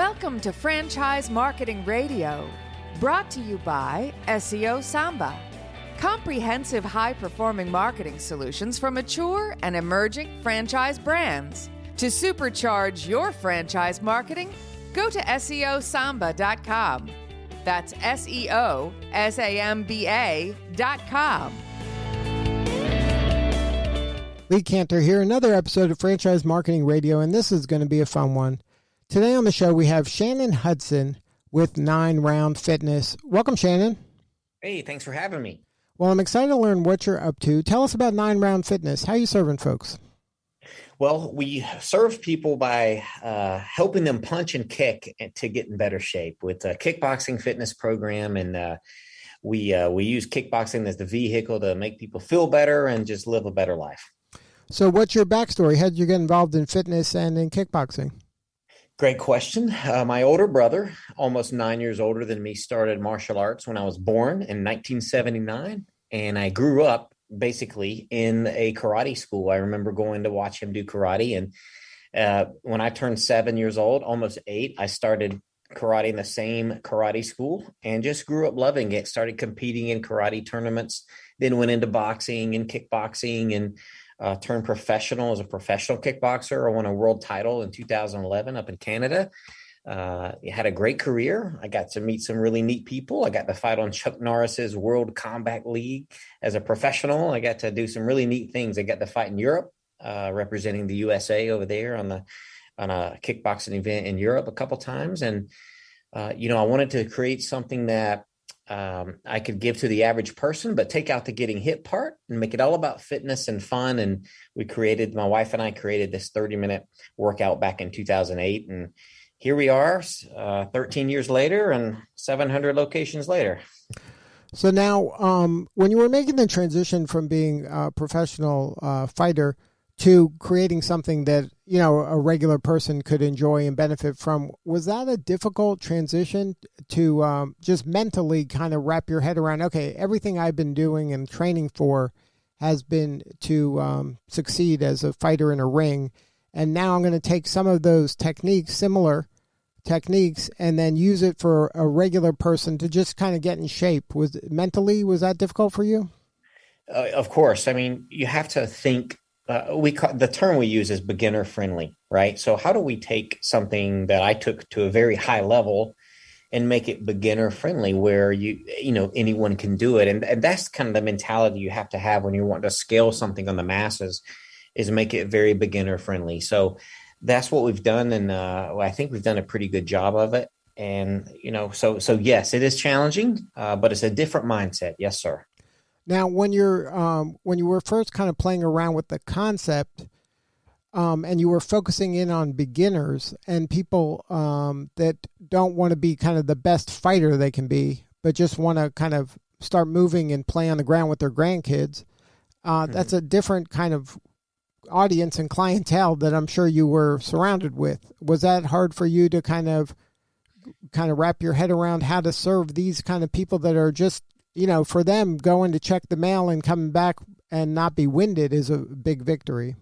Welcome to Franchise Marketing Radio, brought to you by SeoSamba. Comprehensive high-performing marketing solutions for mature and emerging franchise brands. To supercharge your franchise marketing, go to SeoSamba.com. That's SeoSamba.com. Lee Cantor here, another episode of Franchise Marketing Radio, and this is going to be a fun one. Today on the show, we have Shannon Hudson with 9Round Fitness. Welcome, Shannon. Hey, thanks for having me. Well, I'm excited to learn what you're up to. Tell us about 9Round Fitness. How are you serving folks? Well, we serve people by helping them punch and kick to get in better shape with a kickboxing fitness program. And we use kickboxing as the vehicle to make people feel better and just live a better life. So what's your backstory? How did you get involved in fitness and in kickboxing? Great question. My older brother, almost 9 years older than me, started martial arts when I was born in 1979. And I grew up basically in a karate school. I remember going to watch him do karate. And when I turned 7 years old, almost 8, I started karate in the same karate school and just grew up loving it. Started competing in karate tournaments, then went into boxing and kickboxing and turned professional as a professional kickboxer. I won a world title in 2011 up in Canada. Had a great career. I got to meet some really neat people. I got to fight on Chuck Norris's World Combat League as a professional. I got to do some really neat things. I got to fight in Europe, representing the USA over there on a kickboxing event in Europe a couple times. And, I wanted to create something that I could give to the average person, but take out the getting hit part and make it all about fitness and fun. And my wife and I created this 30-minute workout back in 2008. And here we are 13 years later and 700 locations later. So now when you were making the transition from being a professional fighter to creating something that, a regular person could enjoy and benefit from, was that a difficult transition to just mentally kind of wrap your head around, okay, everything I've been doing and training for has been to succeed as a fighter in a ring, and now I'm going to take some of those similar techniques, and then use it for a regular person to just kind of get in shape? Was that difficult for you? Of course. I mean, you have to think. The term we use is beginner friendly, right? So how do we take something that I took to a very high level and make it beginner friendly where anyone can do it? And that's kind of the mentality you have to have when you want to scale something on the masses, is make it very beginner friendly. So that's what we've done. And I think we've done a pretty good job of it. And, so yes, it is challenging, but it's a different mindset. Yes, sir. Now, when you were first kind of playing around with the concept, and you were focusing in on beginners and people that don't want to be kind of the best fighter they can be, but just want to kind of start moving and play on the ground with their grandkids, that's a different kind of audience and clientele that I'm sure you were surrounded with. Was that hard for you to kind of wrap your head around how to serve these kind of people that are just, for them, going to check the mail and coming back and not be winded is a big victory?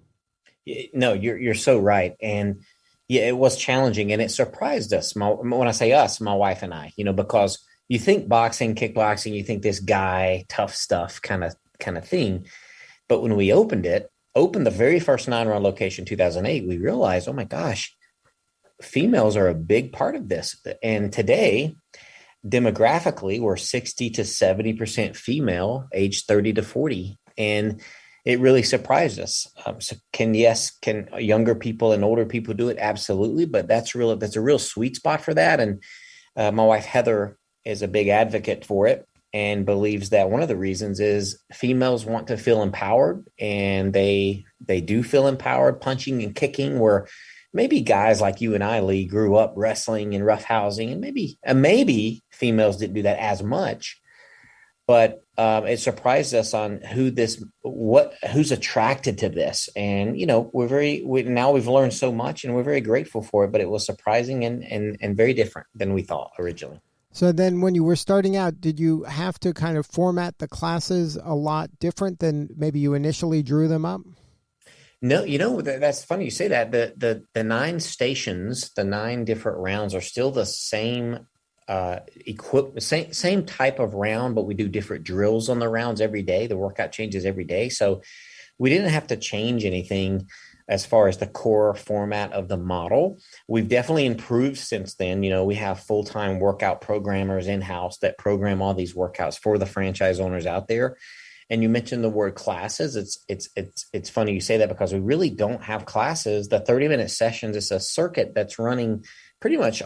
No, you're so right. And yeah, it was challenging and it surprised us. When I say us, my wife and I, because you think boxing, kickboxing, you think this guy, tough stuff kind of thing. But when we opened the very first 9Round location, 2008, we realized, oh my gosh, females are a big part of this. And today, demographically, we're 60 to 70% female, age 30 to 40. And it really surprised us. Can younger people and older people do it? Absolutely. But that's a real sweet spot for that. And my wife, Heather, is a big advocate for it and believes that one of the reasons is females want to feel empowered, and they do feel empowered punching and kicking, where maybe guys like you and I, Lee, grew up wrestling and roughhousing, and maybe females didn't do that as much. But it surprised us on who's attracted to this, and now we've learned so much, and we're very grateful for it. But it was surprising and very different than we thought originally. So then, when you were starting out, did you have to kind of format the classes a lot different than maybe you initially drew them up? No, that's funny you say that. The 9 stations, the 9 different rounds are still the same same type of round, but we do different drills on the rounds every day. The workout changes every day. So we didn't have to change anything as far as the core format of the model. We've definitely improved since then. We have full-time workout programmers in-house that program all these workouts for the franchise owners out there. And you mentioned the word classes. It's funny you say that because we really don't have classes. The 30-minute sessions, it's a circuit that's running pretty much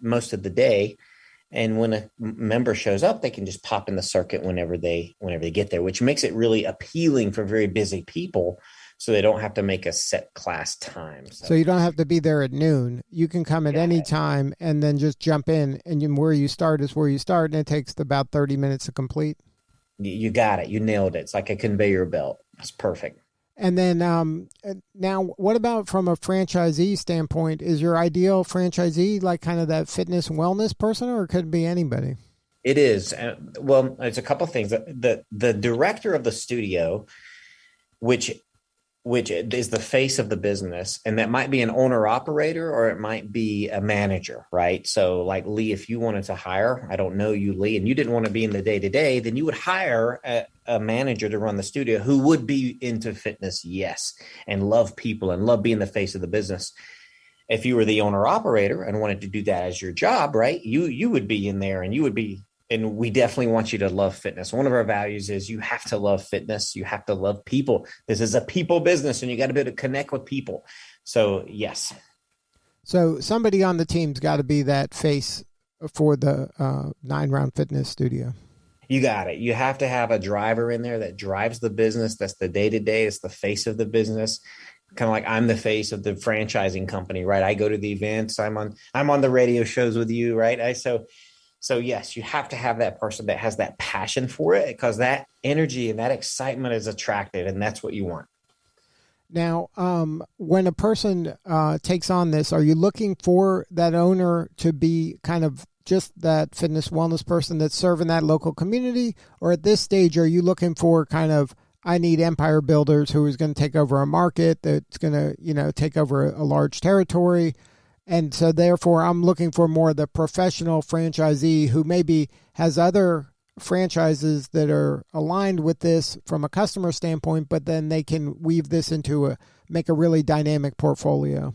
most of the day. And when a member shows up, they can just pop in the circuit whenever they get there, which makes it really appealing for very busy people. So they don't have to make a set class time. So you don't have to be there at noon. You can come at any time and then just jump in, and where you start is where you start, and it takes about 30 minutes to complete. You got it. You nailed it. It's like a conveyor belt. That's perfect. And then now, what about from a franchisee standpoint? Is your ideal franchisee like kind of that fitness and wellness person, or could it be anybody? It is. Well, it's a couple of things. The director of the studio, which is the face of the business, and that might be an owner operator or it might be a manager, right? So like Lee, if you wanted to hire, I don't know you, Lee, and you didn't want to be in the day-to-day, then you would hire a manager to run the studio who would be into fitness, yes, and love people and love being the face of the business. If you were the owner operator and wanted to do that as your job, right, you would be in there and and we definitely want you to love fitness. One of our values is you have to love fitness. You have to love people. This is a people business, and you got to be able to connect with people. So, yes. So somebody on the team's got to be that face for the 9Round Fitness Studio. You got it. You have to have a driver in there that drives the business. That's the day-to-day. It's the face of the business. Kind of like I'm the face of the franchising company, right? I go to the events. I'm on the radio shows with you, right? So yes, you have to have that person that has that passion for it, because that energy and that excitement is attractive, and that's what you want. Now, when a person takes on this, are you looking for that owner to be kind of just that fitness wellness person that's serving that local community? Or at this stage, are you looking for kind of, I need empire builders who is going to take over a market, that's going to, take over a large territory? And so therefore, I'm looking for more of the professional franchisee who maybe has other franchises that are aligned with this from a customer standpoint, but then they can weave this into make a really dynamic portfolio.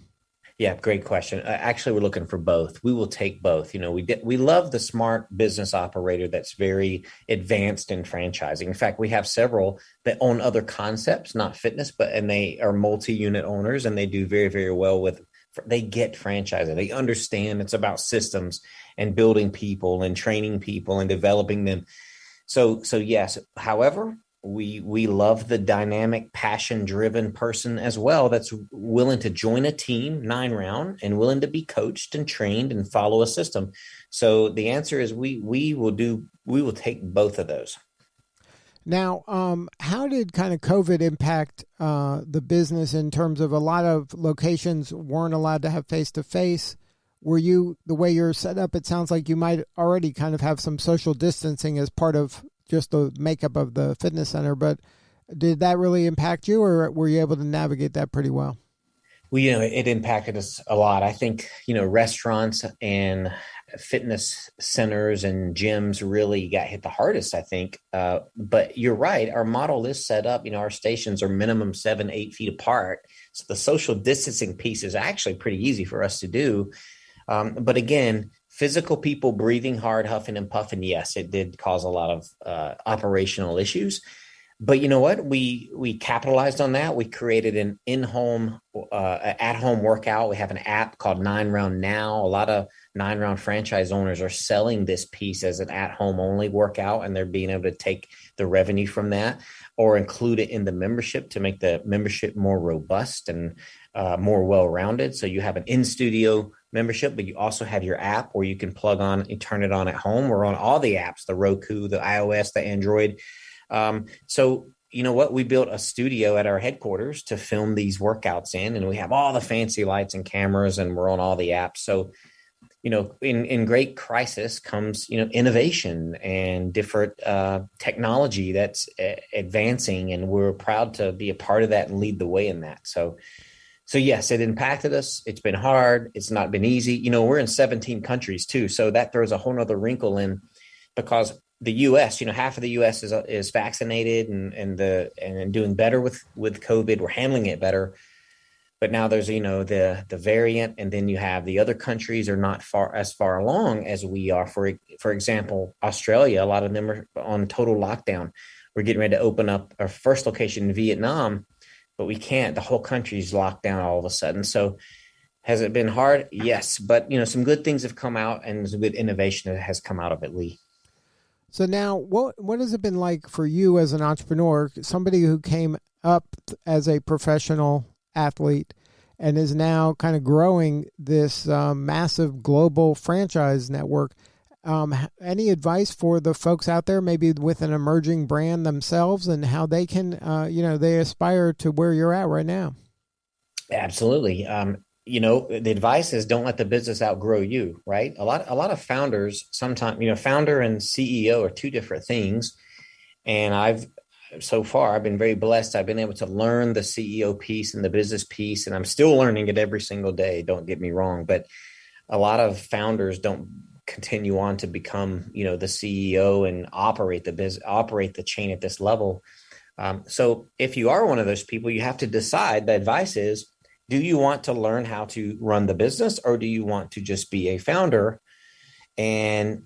Yeah, great question. Actually, we're looking for both. We will take both. We love the smart business operator that's very advanced in franchising. In fact, we have several that own other concepts, not fitness, and they are multi-unit owners, and they do very, very well with. They get franchising. They understand it's about systems and building people and training people and developing them. So yes. However, we love the dynamic, passion-driven person as well that's willing to join a team, 9Round, and willing to be coached and trained and follow a system. So the answer is we will take both of those. Now, how did kind of COVID impact the business in terms of a lot of locations weren't allowed to have face-to-face? Were you, the way you're set up, it sounds like you might already kind of have some social distancing as part of just the makeup of the fitness center, but did that really impact you, or were you able to navigate that pretty well? Well, it impacted us a lot. I think, restaurants and fitness centers and gyms really got hit the hardest, I think. But you're right. Our model is set up, our stations are minimum 7-8 feet apart. So the social distancing piece is actually pretty easy for us to do. But again, physical people breathing hard, huffing and puffing, yes, it did cause a lot of operational issues. But you know what? We capitalized on that. We created an in-home, at-home workout. We have an app called 9Round now. A lot of 9Round franchise owners are selling this piece as an at-home only workout, and they're being able to take the revenue from that or include it in the membership to make the membership more robust and more well-rounded. So you have an in-studio membership, but you also have your app where you can plug on and turn it on at home. We're on all the apps, the Roku, the iOS, the Android. So you know what? We built a studio at our headquarters to film these workouts in, and we have all the fancy lights and cameras, and we're on all the apps. So in great crisis comes, innovation and different technology that's advancing, and we're proud to be a part of that and lead the way in that. So yes, it impacted us. It's been hard. It's not been easy. We're in 17 countries too, so that throws a whole nother wrinkle in, because the U.S., half of the U.S. is vaccinated and doing better with COVID. We're handling it better. But now there's, the variant, and then you have the other countries are not as far along as we are. For example, Australia, a lot of them are on total lockdown. We're getting ready to open up our first location in Vietnam, but we can't. The whole country's locked down all of a sudden. So has it been hard? Yes. But, some good things have come out, and some good innovation that has come out of it, Lee. So now what has it been like for you as an entrepreneur, somebody who came up as a professional athlete and is now kind of growing this massive global franchise network? Any advice for the folks out there, maybe with an emerging brand themselves, and how they can, they aspire to where you're at right now? Absolutely. The advice is don't let the business outgrow you, right? A lot of founders sometimes, founder and CEO are two different things. And so far, I've been very blessed. I've been able to learn the CEO piece and the business piece, and I'm still learning it every single day. Don't get me wrong, but a lot of founders don't continue on to become, the CEO and operate the chain at this level. So if you are one of those people, you have to decide. The advice is, do you want to learn how to run the business, or do you want to just be a founder and,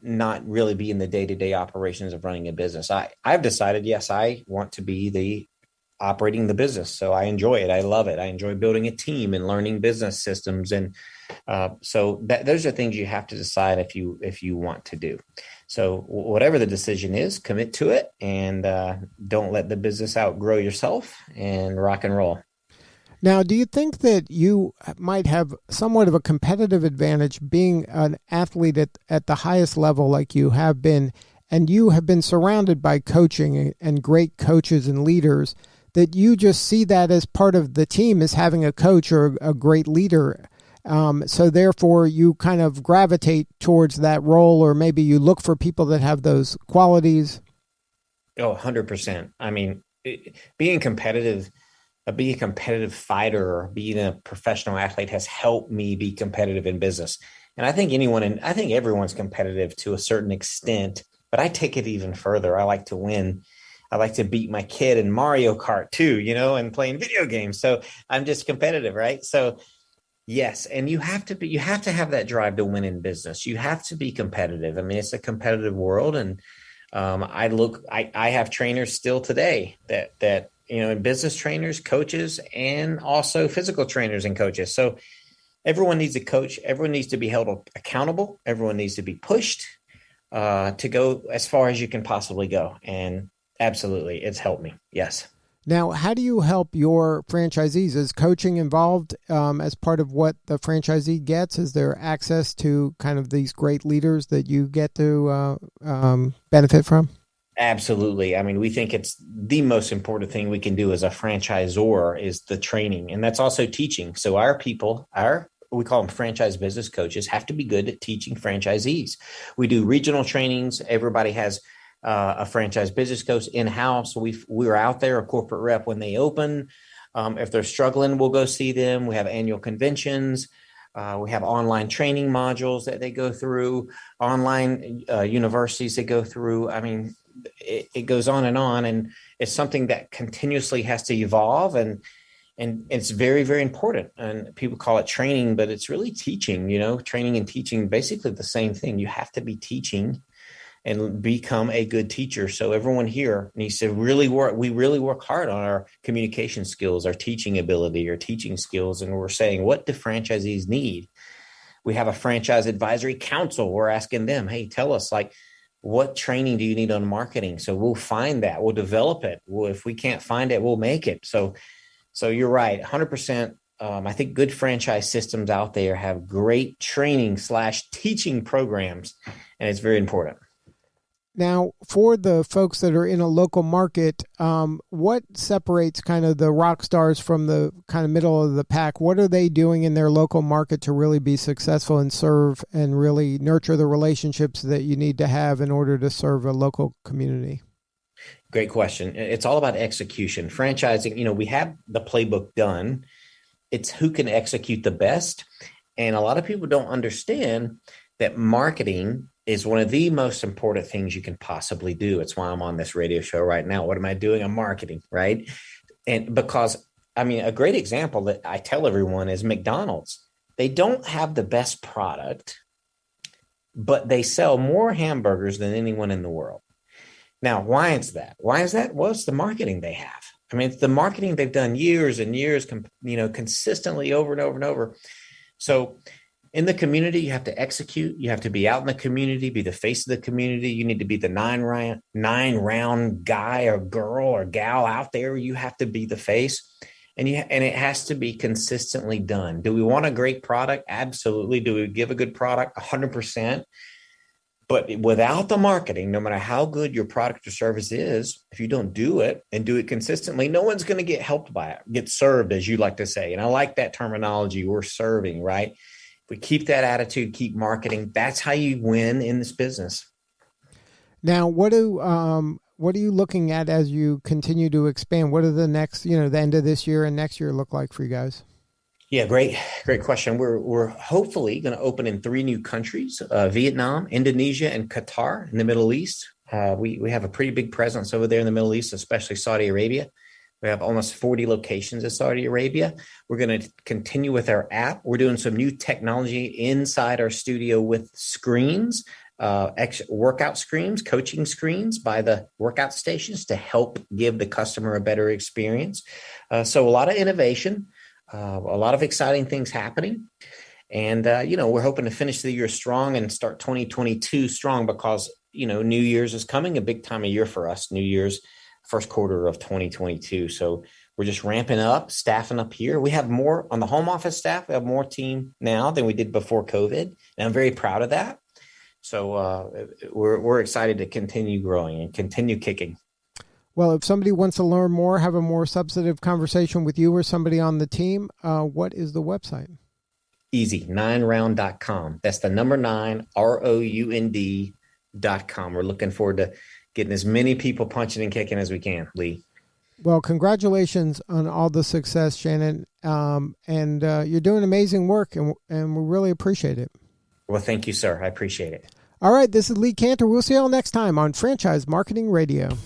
not really be in the day-to-day operations of running a business? I've decided, yes, I want to be operating the business. So I enjoy it. I love it. I enjoy building a team and learning business systems. And so those are things you have to decide if you want to do. So whatever the decision is, commit to it, and don't let the business outgrow yourself, and rock and roll. Now, do you think that you might have somewhat of a competitive advantage being an athlete at the highest level like you have been, and you have been surrounded by coaching and great coaches and leaders, that you just see that as part of the team, as having a coach or a great leader? So therefore, you kind of gravitate towards that role, or maybe you look for people that have those qualities? Oh, 100%. I mean, being competitive, be a competitive fighter, or being a professional athlete has helped me be competitive in business. And I think I think everyone's competitive to a certain extent, but I take it even further. I like to win. I like to beat my kid in Mario Kart too, and playing video games. So I'm just competitive, right? So yes. And you have to have that drive to win in business. You have to be competitive. I mean, it's a competitive world. And I have trainers still today that and business trainers, coaches, and also physical trainers and coaches. So everyone needs a coach. Everyone needs to be held accountable. Everyone needs to be pushed to go as far as you can possibly go. And absolutely, it's helped me. Yes. Now, how do you help your franchisees? Is coaching involved as part of what the franchisee gets? Is there access to kind of these great leaders that you get to benefit from? Absolutely. I mean, we think it's the most important thing we can do as a franchisor is the training, and that's also teaching. So our people, we call them franchise business coaches, have to be good at teaching franchisees. We do regional trainings. Everybody has a franchise business coach in-house. We're out there, a corporate rep when they open. If they're struggling, we'll go see them. We have annual conventions. We have online training modules that they go through, online universities they go through. I mean, it goes on, and it's something that continuously has to evolve, and it's very, very important. And people call it training, but it's really teaching. Training and teaching, basically the same thing. You have to be teaching and become a good teacher. So everyone here needs to really work. We really work hard on our communication skills, our teaching ability, our teaching skills. And we're saying, what do franchisees need? We have a franchise advisory council. We're asking them, hey, tell us, what training do you need on marketing? So we'll find that. We'll develop it. If we can't find it, we'll make it. So you're right, 100%. I think good franchise systems out there have great training / teaching programs, and it's very important. Now, for the folks that are in a local market, what separates kind of the rock stars from the kind of middle of the pack? What are they doing in their local market to really be successful and serve and really nurture the relationships that you need to have in order to serve a local community? Great question. It's all about execution. Franchising, we have the playbook done. It's who can execute the best. And a lot of people don't understand that marketing is one of the most important things you can possibly do. It's why I'm on this radio show right now. What am I doing? I'm marketing, right? And because, a great example that I tell everyone is McDonald's. They don't have the best product, but they sell more hamburgers than anyone in the world. Now, why is that? Well, it's the marketing they have. It's the marketing they've done years and years, consistently over and over and over. So in the community, you have to execute. You have to be out in the community, be the face of the community. You need to be the 9 round guy or girl or gal out there. You have to be the face, and it has to be consistently done. Do we want a great product? Absolutely. Do we give a good product? 100%. But without the marketing, no matter how good your product or service is, if you don't do it and do it consistently, no one's going to get helped by it, get served, as you like to say. And I like that terminology. We're serving, right? If we keep that attitude, keep marketing, that's how you win in this business. Now, what are you looking at as you continue to expand? What are the next, the end of this year and next year look like for you guys? Yeah, great question. We're hopefully going to open in 3 new countries: Vietnam, Indonesia, and Qatar in the Middle East. We have a pretty big presence over there in the Middle East, especially Saudi Arabia. We have almost 40 locations in Saudi Arabia. We're going to continue with our app. We're doing some new technology inside our studio with screens, workout screens, coaching screens by the workout stations to help give the customer a better experience. So a lot of innovation. A lot of exciting things happening. And, we're hoping to finish the year strong and start 2022 strong because, New Year's is coming, a big time of year for us. New Year's, first quarter of 2022. So we're just ramping up, staffing up here. We have more on the home office staff. We have more team now than we did before COVID. And I'm very proud of that. So we're excited to continue growing and continue kicking. Well, if somebody wants to learn more, have a more substantive conversation with you or somebody on the team, what is the website? Easy, 9round.com. That's the number 9, ROUND.com. We're looking forward to getting as many people punching and kicking as we can, Lee. Well, congratulations on all the success, Shannon. And you're doing amazing work, and we really appreciate it. Well, thank you, sir. I appreciate it. All right, this is Lee Cantor. We'll see you all next time on Franchise Marketing Radio.